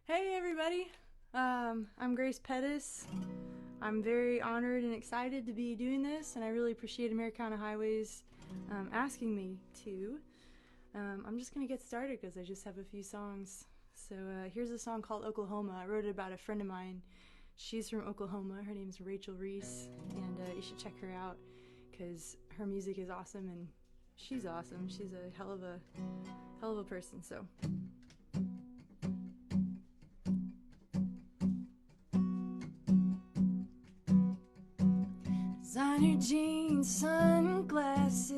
Hey everybody, I'm Grace Pettis. I'm very honored and excited to be doing this, and I really appreciate Americana Highways asking me to. I'm just gonna get started because I just have a few songs. So here's a song called Oklahoma. I wrote it about a friend of mine. She's from Oklahoma. Her name's Rachel Reese, and you should check her out because her music is awesome and she's awesome. She's a hell of a person. So. Designer jeans, sunglasses,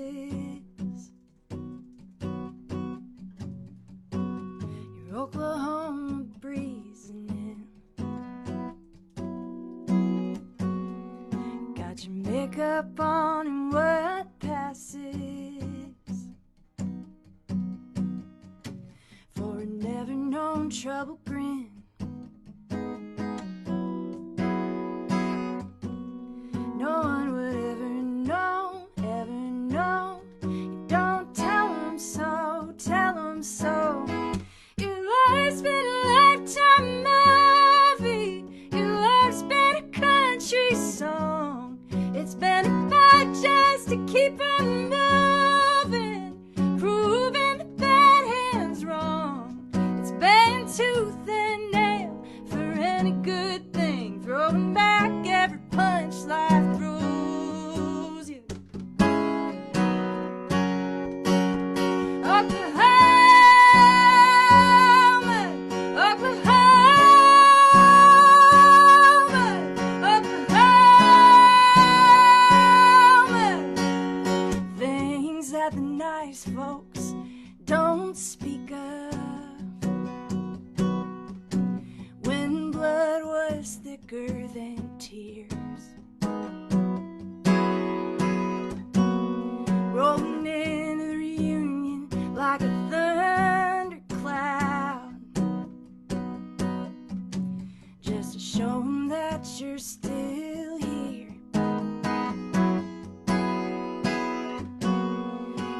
your Oklahoma breezing in. Got your makeup on and what passes for a never known trouble grin. No one would ever know, ever know. You don't tell them so, tell them so. Your life's been a lifetime movie. Your life's been a country song. It's been a fight just to keep on moving, proving the bad hand's wrong. It's been tooth and nail for any good thing, throwing back every punch life throws you. Oklahoma, Oklahoma, Oklahoma. Things that the nice folks don't speak of. When blood was thicker than tears, rolling into the reunion like a thundercloud, just to show 'em that you're still here.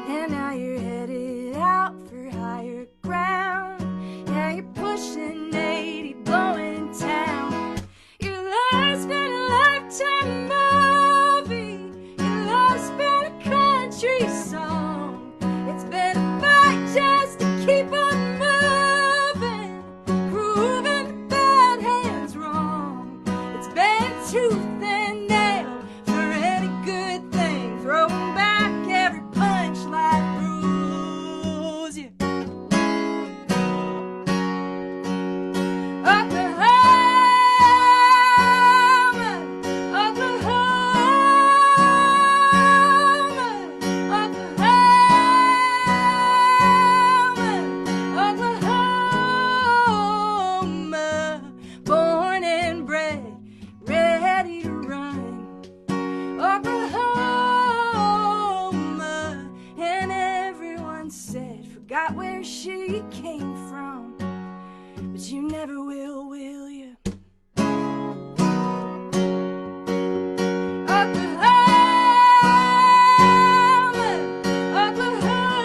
And now you're headed out for higher ground. Yeah, you're pushing 80, blowing town. Your life's been a lifetime movie. Your life's been a country song. It's been a fight just to keep on moving, proving the bad hand's wrong. It's been tooth and nail for any good thing, throwing back every punch life throws you. Oklahoma, Oklahoma, Oklahoma, Oklahoma, born and bred, ready to run. Oklahoma, and everyone said, forgot where she came from, but you never will you? Oklahoma, Oklahoma,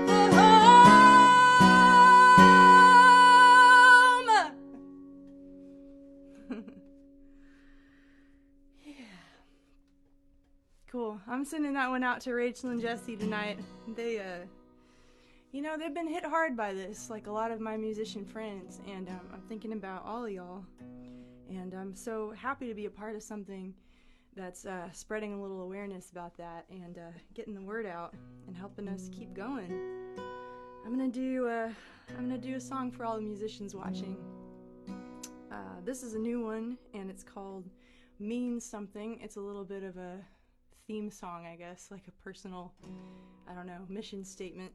Oklahoma. Yeah. Cool. I'm sending that one out to Rachel and Jesse tonight. They, they've been hit hard by this, like a lot of my musician friends, and I'm thinking about all of y'all. And I'm so happy to be a part of something that's spreading a little awareness about that and getting the word out and helping us keep going. I'm gonna do a song for all the musicians watching. This is a new one, and it's called Means Something. It's a little bit of a theme song, I guess, like a personal, mission statement.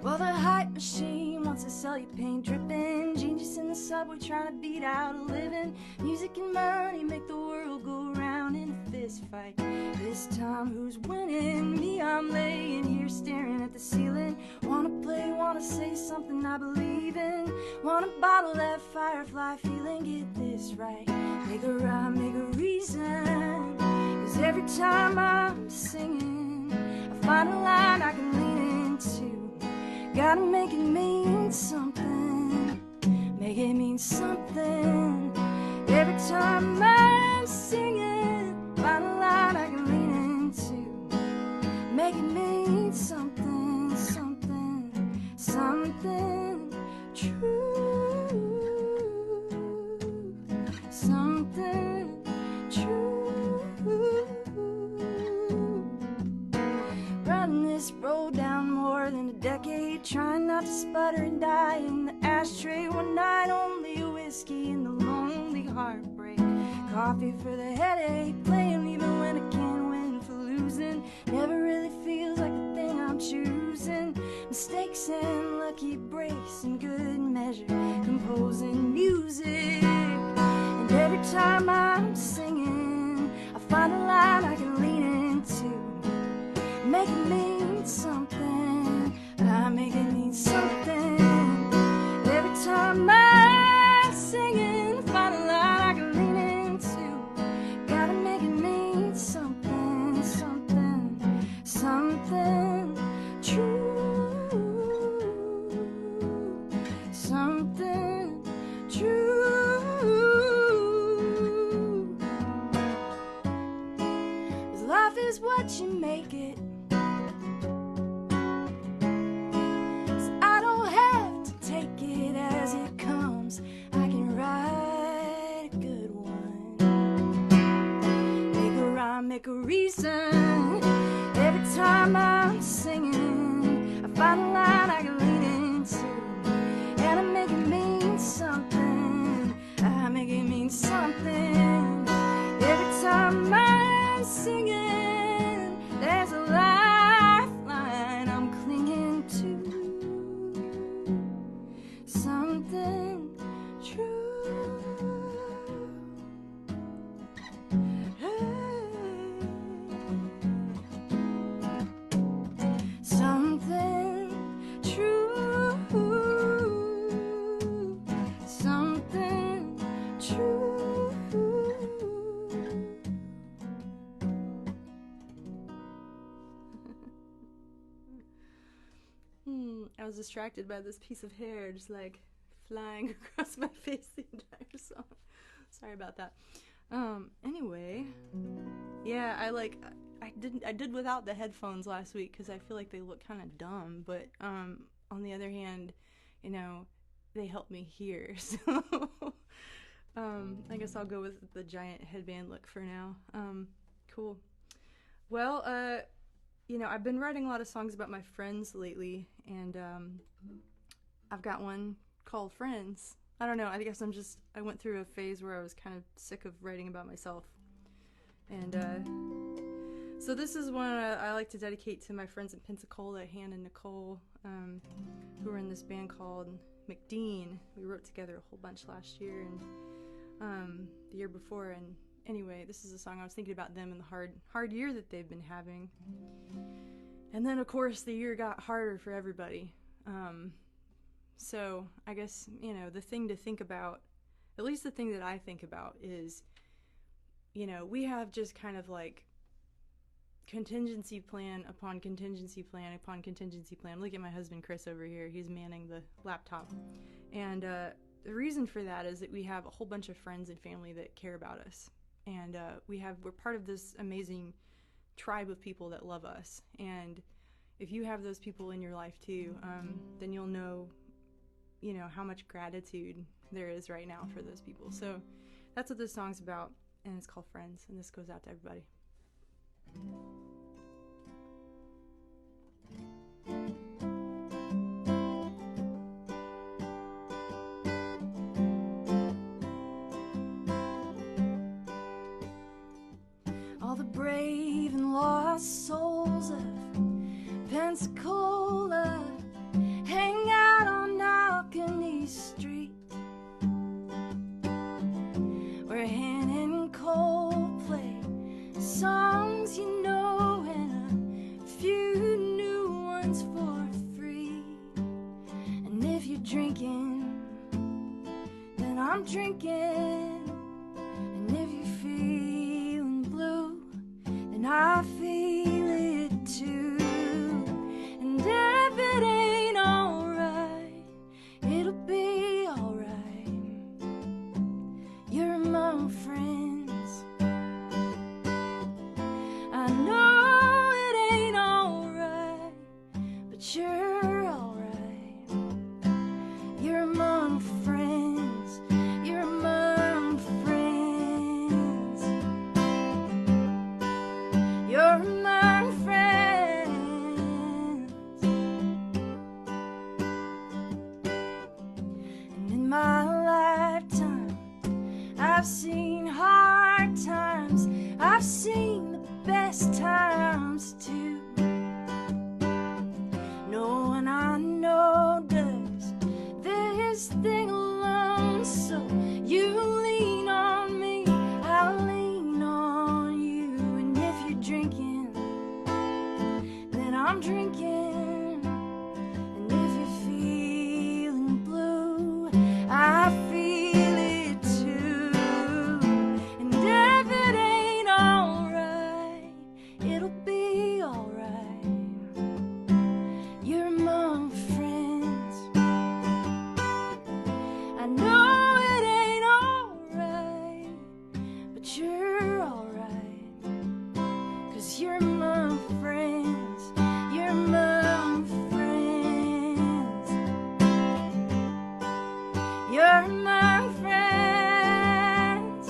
Well, the hype machine wants us sell you paint dripping, genius in the subway trying to beat out a living. Music and money make the world go round in a fist fight. This time who's winning? Me, I'm laying here staring at the ceiling. Wanna play, wanna say something I believe in. Wanna bottle that firefly feeling, get this right. Make a rhyme, make a reason. Cause every time I'm singing, I find a line I can lean into. Gotta make it mean something, make it mean something. Every time I'm singing, find a line I can lean into. Make it mean something, something, something true, something true. Running this road down more than a decade, trying not to sputter and die in the ashtray. One night only whiskey and the lonely heartbreak. Coffee for the headache, playing even when I can't win for losing. Never really feels like the thing I'm choosing. Mistakes and lucky breaks in good measure, composing music. And every time I'm singing, I find a line I can lean into. Make it mean something, I make it mean something. Every time I'm singing, find a line I can lean into. Gotta make it mean something, something, something true, something true. 'Cause life is what you make it. As it comes, I can write a good one. Make a rhyme, make a reason. Every time I'm singing, I find a line I can lean into. And I make it mean something, I make it mean something. Every time I'm singing, there's a lifeline I'm clinging to. Something true, something true, something true. I was distracted by this piece of hair just like flying across my face the entire song. Sorry about that. Anyway, yeah, I did without the headphones last week because I feel like they look kind of dumb, but on the other hand, you know, they help me hear. So I guess I'll go with the giant headband look for now. Cool. Well, you know, I've been writing a lot of songs about my friends lately, and I've got one called Friends. I don't know, I guess I went through a phase where I was kind of sick of writing about myself. And so this is one I like to dedicate to my friends in Pensacola, Han and Nicole, who were in this band called McDean. We wrote together a whole bunch last year and the year before. And anyway, this is a song I was thinking about them and the hard year that they've been having. And then, of course, the year got harder for everybody. So I guess, you know, the thing to think about, at least the thing that I think about is, you know, we have just kind of like contingency plan upon contingency plan upon contingency plan. Look at my husband Chris over here. He's manning the laptop. And the reason for that is that we have a whole bunch of friends and family that care about us. And we're part of this amazing tribe of people that love us. And if you have those people in your life too, then you'll know, you know, how much gratitude there is right now for those people. So that's what this song's about, and it's called Friends, and this goes out to everybody. All the brave and lost souls of Pensacola hang out on Alcon drinking, and if you're feeling blue, then I feel it too. And if it ain't alright, it'll be alright. You're among friends. I know it ain't alright, but you're alright. You're among friends. You're among friends. You're among friends. And in my lifetime, I've seen hard times. I've seen the best times too. No one I know does this thing alone, so you lean on me, I'll lean on you. And if you're drinking, then I'm drinking. And if you're feeling blue, I feel it too. And if it ain't alright, it'll be alright. You're among friends. I know it ain't alright, but you're alright. 'Cause you're among friends. You're among friends. You're among friends.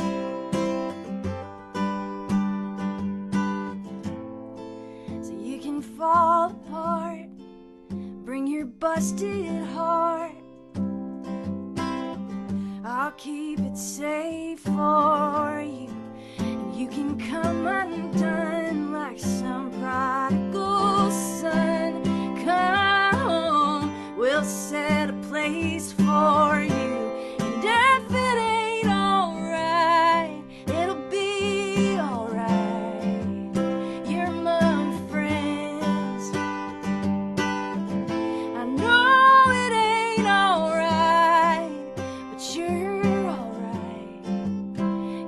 So you can fall apart, bring your busted heart. I'll keep it safe for you, and you can come undone like some prodigal son. Come home, we'll set a place for you. And if it ain't alright, it'll be alright. You're among friends. I know it ain't alright, but you're alright.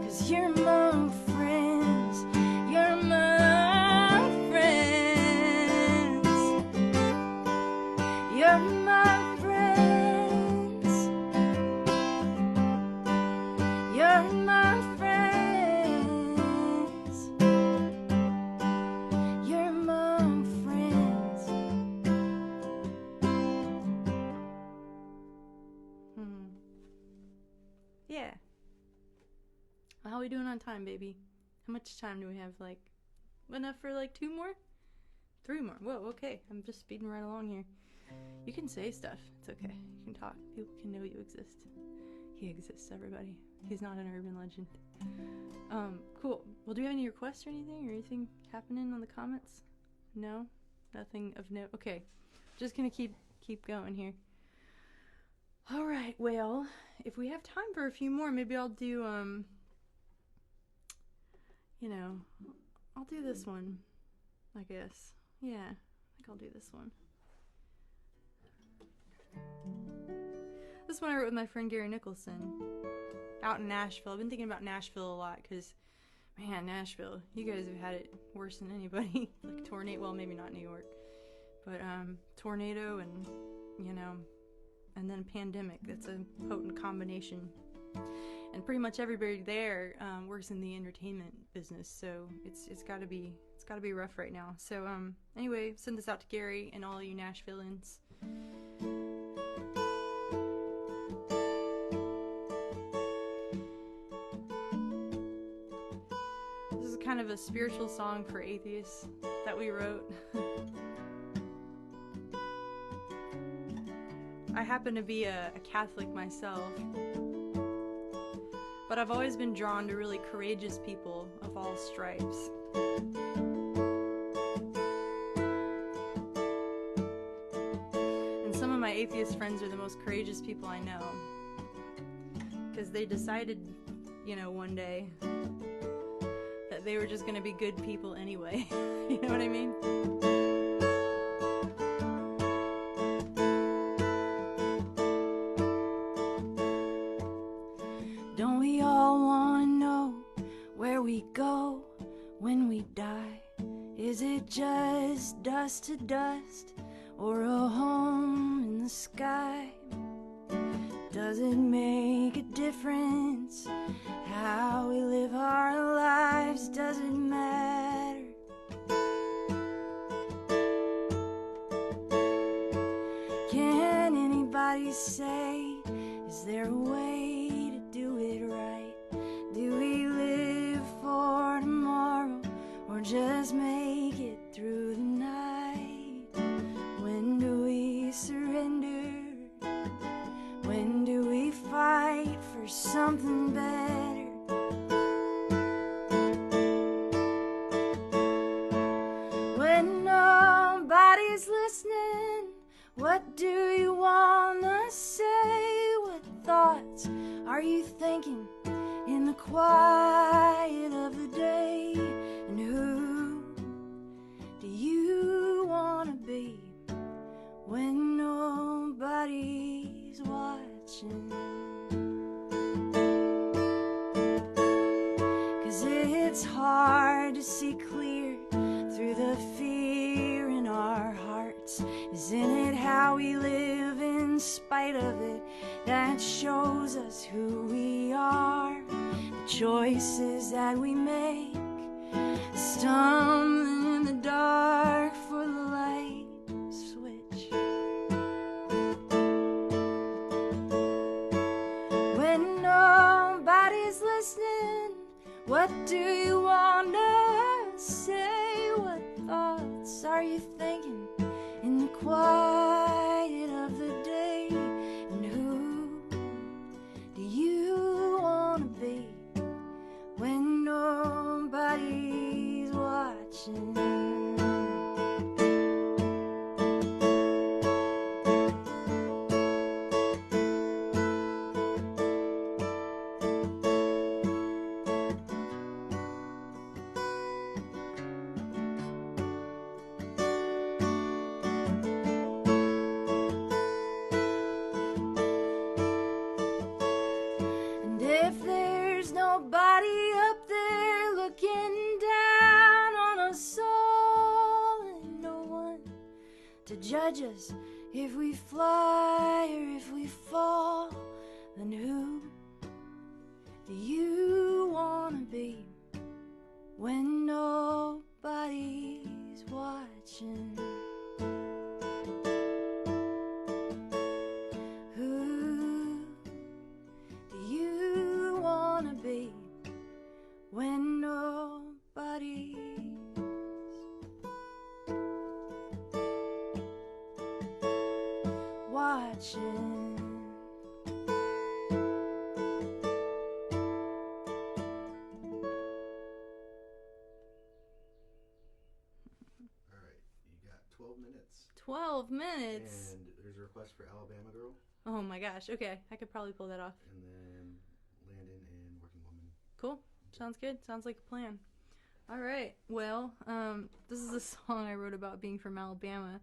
'Cause you're among friends. You're among friends. You're among friends. You're among friends. You're among friends. Yeah. How are we doing on time, baby? How much time do we have? Like, enough for like 2 more? 3 more. Whoa, okay. I'm just speeding right along here. You can say stuff. It's okay. You can talk. People can know you exist. He exists, everybody. He's not an urban legend. Cool. Well, do you have any requests or anything happening on the comments? No? Nothing of note? Okay. Just gonna keep going here. Alright, well, if we have time for a few more, maybe I'll do, I'll do this one, I guess. Yeah, I think I'll do this one. This one I wrote with my friend Gary Nicholson, out in Nashville. I've been thinking about Nashville a lot, because, man, Nashville, you guys have had it worse than anybody. Like tornado, well, maybe not New York, but, tornado and, and then pandemic. That's a potent combination. And pretty much everybody there works in the entertainment business, so it's got to be rough right now. So anyway, send this out to Gary and all you Nashvillians. This is kind of a spiritual song for atheists that we wrote. I happen to be a Catholic myself, but I've always been drawn to really courageous people of all stripes. And some of my atheist friends are the most courageous people I know, because they decided, one day that they were just going to be good people anyway. You know what I mean? Don't we we all want to know where we go when we die. Is it just dust to dust, or a home in the sky? Does it make a difference how we live our lives? Does it matter? Can anybody say, is there a way to do it right? Do we live for tomorrow, or just make it through the night? When do we surrender? When do we fight for something better? When nobody's listening, what do you wanna say? What thoughts are you thinking in the quiet of the day? And who do you wanna be when nobody's watching? 'Cause it's hard to see clear through the fear in our hearts. Isn't it how we live in spite of it that shows us who we are? The choices that we make, stumbling in the dark for the light switch. When nobody's listening, what do you wanna say? What thoughts are you thinking in the quiet of the day? And who do you wanna be when nobody's watching? If there's nobody up there looking down on us all, and no one to judge us if we fly or if we fall, then who do you wanna be when nobody's watching? Be when nobody's watching. All right, you got 12 minutes. 12 minutes? And there's a request for Alabama Girl. Oh my gosh, okay, I could probably pull that off. And then Landon and Working Woman. Cool. Sounds good. Sounds like a plan. All right. Well, this is a song I wrote about being from Alabama.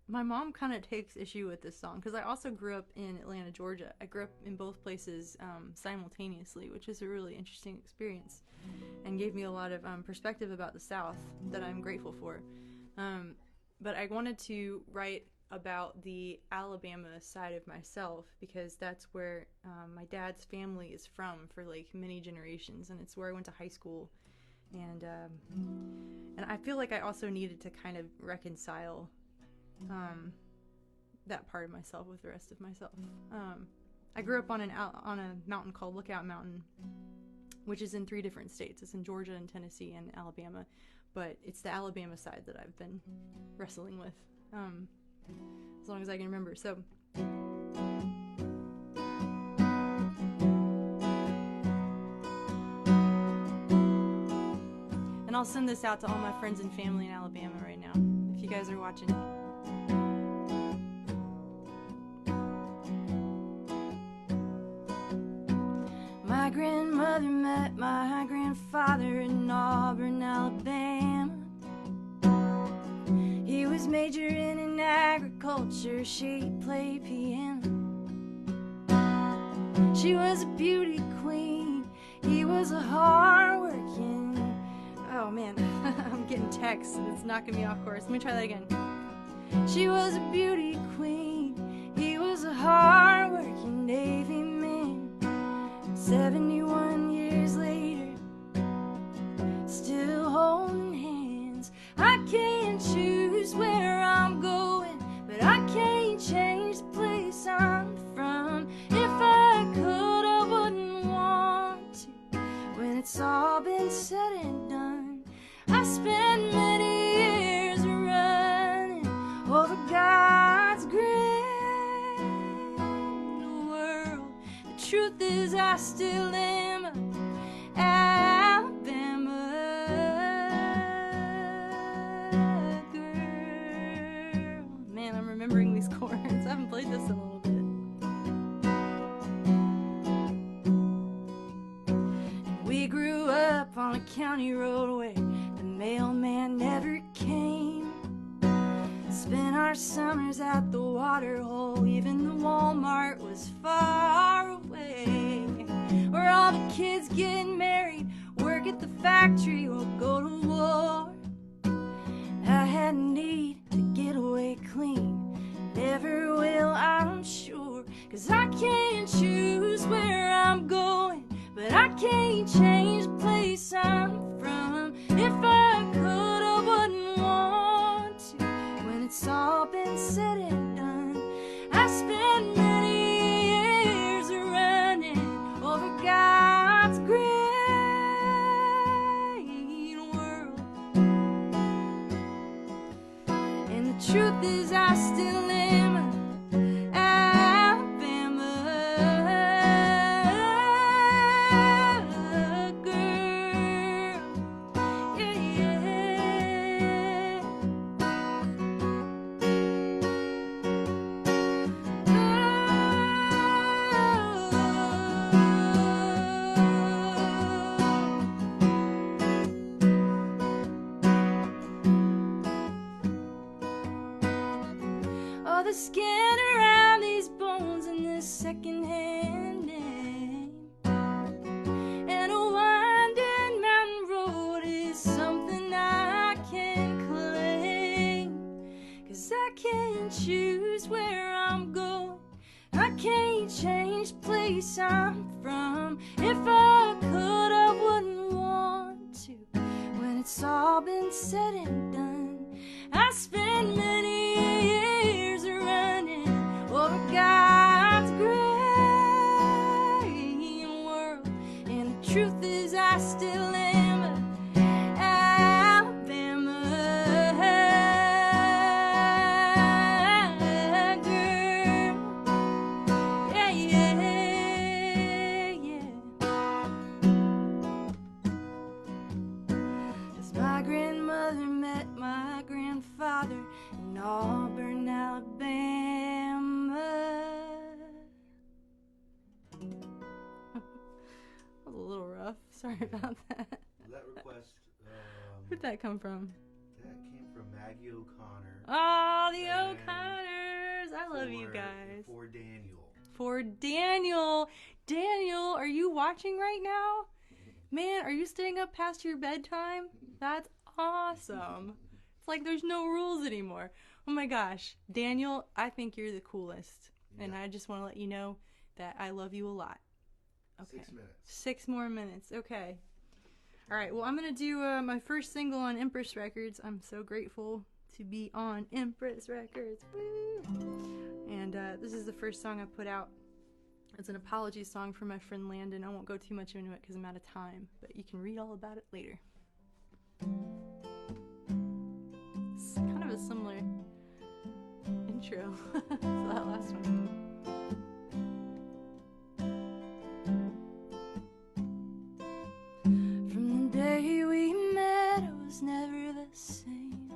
My mom kind of takes issue with this song because I also grew up in Atlanta, Georgia. I grew up in both places simultaneously, which is a really interesting experience and gave me a lot of perspective about the South that I'm grateful for. But I wanted to write about the Alabama side of myself because that's where my dad's family is from for like many generations, and it's where I went to high school, and I feel like I also needed to kind of reconcile that part of myself with the rest of myself. I grew up on a mountain called Lookout Mountain, which is in 3 different states. It's in Georgia and Tennessee and Alabama, but it's the Alabama side that I've been wrestling with as long as I can remember. So and I'll send this out to all my friends and family in Alabama right now, if you guys are watching. My grandmother met my grandfather in Auburn, Alabama. He was majoring in agriculture, she played piano. She was a beauty queen, he was a hard-working. Oh man, I'm getting texts and it's knocking me off course. Let me try that again. She was a beauty queen, he was a hard-working Navy man. 71 years later, still holding hands. I can't choose where I'm going, but I can't change the place I'm from. If I could, I wouldn't want to. When it's all been said and done, I spent many years running over God's great world. The truth is I still am Alabama girl. Man, I'm remembering these chords. I haven't played this in a little bit. We grew up on a county road where the mailman never came. Spent our summers at the water hole, even the Walmart was far away. Where all the kids get married, work at the factory, or go to war. I had a need to get away clean, never will, I'm sure. 'Cause I can't choose where I'm going, but I can't change the place I'm from. If I could, I wouldn't want to. When it's all been said and done, I spent many years running over God's great world. And the truth is I still am Alabama girl. Yeah, yeah. Oh, the skin around these bones and this second-hand name, and a winding mountain road is something I can claim. 'Cause I can't choose where I'm going, I can't change the place I'm from. If I could, I wouldn't want to. When it's all been said and done, I spent many years running over God's great world. And the truth is I still am Alabama girl. Yeah, yeah, yeah. 'Cause my grandmother met my grandfather in Auburn, Alabama. That was a little rough. Sorry about that. That request, Where'd that come from? that came from Maggie O'Connor. Oh, the And O'Connors. I love you guys. For Daniel. For Daniel. Daniel, are you watching right now? Man, are you staying up past your bedtime? That's awesome. It's like there's no rules anymore. Oh my gosh. Daniel, I think you're the coolest. And Yeah. I just want to let you know that I love you a lot. Okay. 6 minutes. 6 more minutes. Okay. All right. Well, I'm going to do my first single on Empress Records. I'm so grateful to be on Empress Records. Woo! And this is the first song I put out. It's an apology song for my friend Landon. I won't go too much into it because I'm out of time, but you can read all about it later. It's kind of a similar intro to that last one. From the day we met, it was never the same.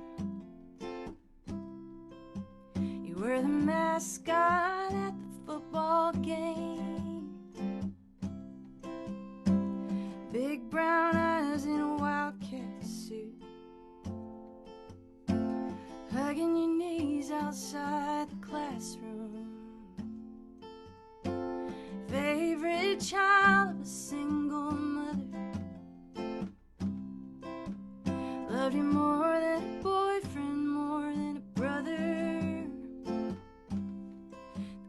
You were the mascot at the football game. Big brown eyes in a wildcat suit, hugging your knees outside the classroom. Favorite child of a single mother. Loved you more than a boyfriend, more than a brother.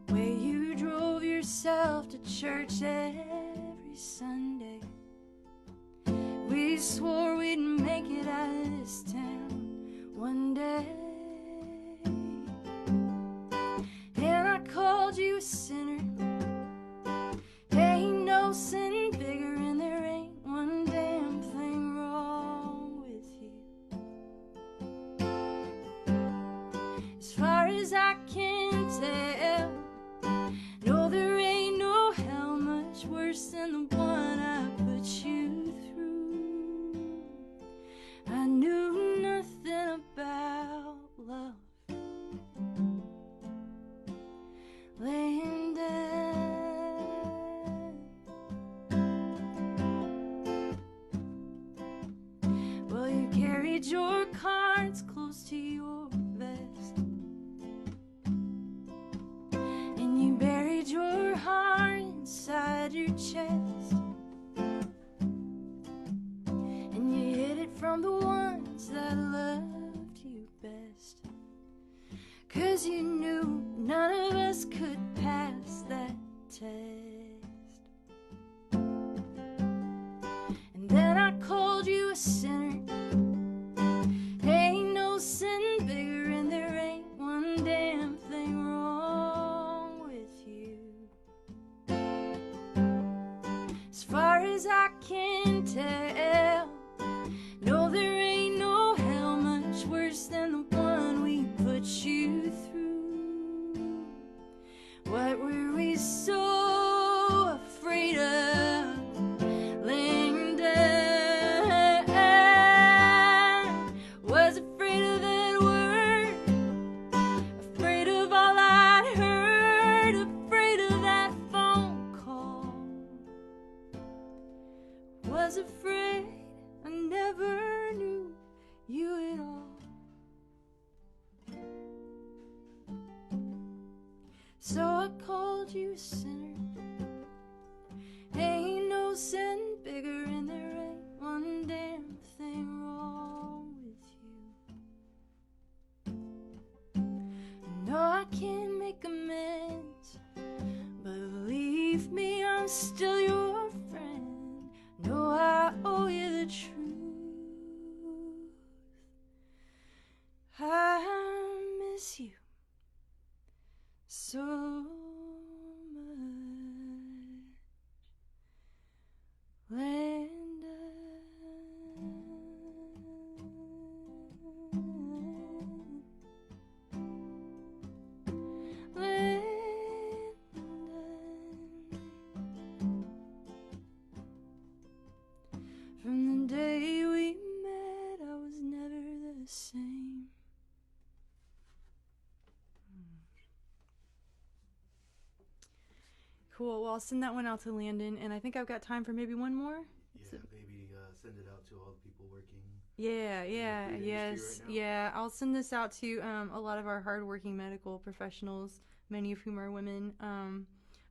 The way you drove yourself to church every Sunday. We swore we'd make it out of this town one day. And I called you a sinner. Ain't no sin bigger, and there ain't one damn thing wrong with you. As far as I can tell, no, there ain't no hell much worse than the one I put you through. I knew nothing about love. Laying dead. Well, you carried your cards close to your vest, and you buried your heart inside your chest, and you hid it from the ones that loved you best. 'Cause you knew none of us could pass that test. And then I called you a sinner. Ain't no sin bigger, and there ain't one damn thing wrong with you. As far as I can tell, no, there ain't no hell much worse than the one we put you through. What were we so afraid of? Laying down. Was afraid of that word, afraid of all I'd heard, afraid of that phone call. Was afraid I never knew you at all. So I called you a sinner. Ain't no sin bigger, and there ain't one damn thing wrong with you. No, I can't make amends, but believe me, I'm still your friend. No, I owe you the truth. I miss you so much, Linda. From the day we met, I was never the same. Cool. Well, I'll send that one out to Landon, and I think I've got time for maybe one more. Yeah, maybe send it out to all the people working. Yeah, in the food yes, industry right now. yeah. I'll send this out to a lot of our hardworking medical professionals, many of whom are women.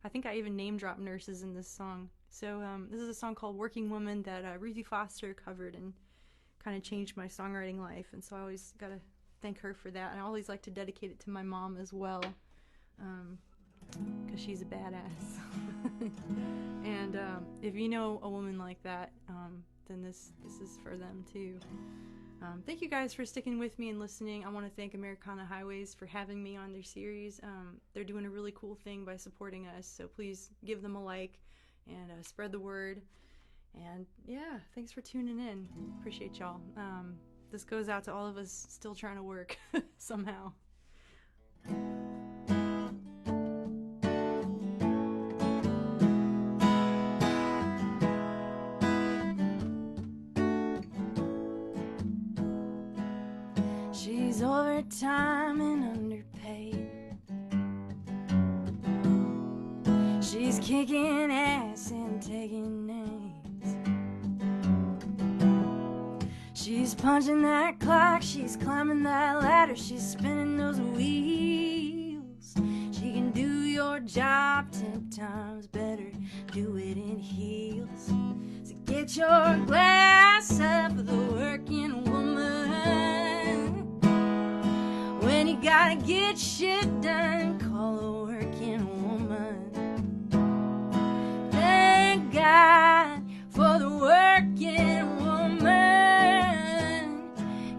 I think I even name drop nurses in this song. So this is a song called "Working Woman" that Ruthie Foster covered and kind of changed my songwriting life. And so I always gotta thank her for that. And I always like to dedicate it to my mom as well, because she's a badass. And if you know a woman like that, then this is for them too. Thank you guys for sticking with me and listening. I want to thank Americana Highways for having me on their series. They're doing a really cool thing by supporting us, so please give them a like and spread the word. And yeah, thanks for tuning in. Appreciate y'all. This goes out to all of us still trying to work somehow. She's overtime and underpaid. She's kicking ass and taking names. She's punching that clock, she's climbing that ladder, she's spinning those wheels. She can do your job 10 times better do it in heels. So get your glass up for the working woman. When you gotta get shit done, call a working woman. Thank God for the working woman.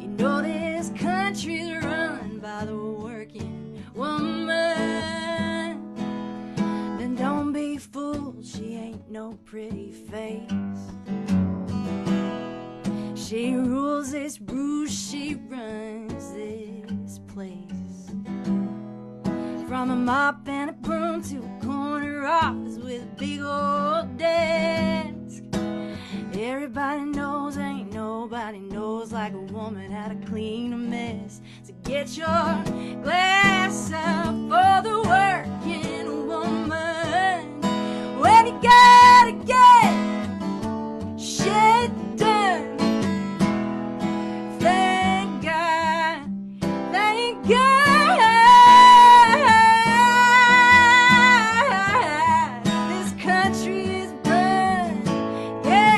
You know this country's run by the working woman. Then don't be fooled, she ain't no pretty face. She rules this roost, she runs this place. From a mop and a broom to a corner office with a big old desk. Everybody knows, ain't nobody knows like a woman how to clean a mess. So get your glass up for the working woman. When you gotta get shit done. Thank God, thank God, this country is run. Yeah.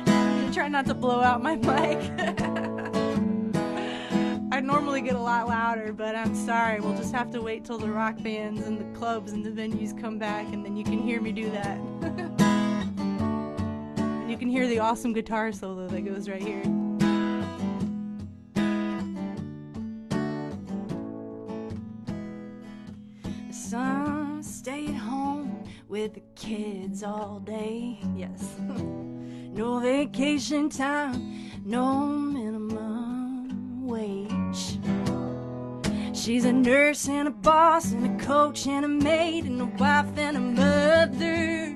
I'm gonna try not to blow out my mic. I normally get a lot louder, but I'm sorry. We'll just have to wait till the rock bands and the clubs and the venues come back, and then you can hear me do that. And you can hear the awesome guitar solo that goes right here. Some stay at home with the kids all day. Yes. No vacation time, no minimum wage. She's a nurse and a boss and a coach and a maid and a wife and a mother.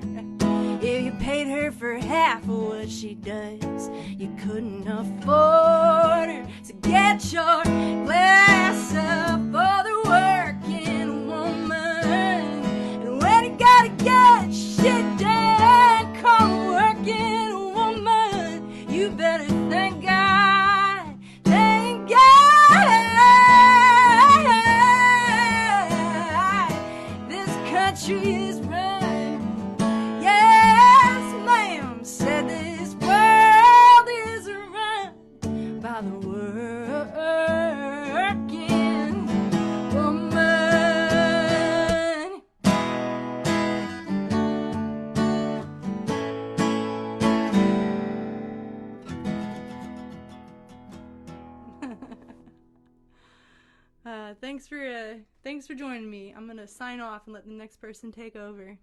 If you paid her for half of what she does, you couldn't afford her. So get your glass up for the working woman. And when you gotta get shit done, call a working woman. You better thank God, thank God. This country is run. Yes, ma'am, said this world is run by the working woman. Thanks for joining me. I'm gonna sign off and let the next person take over.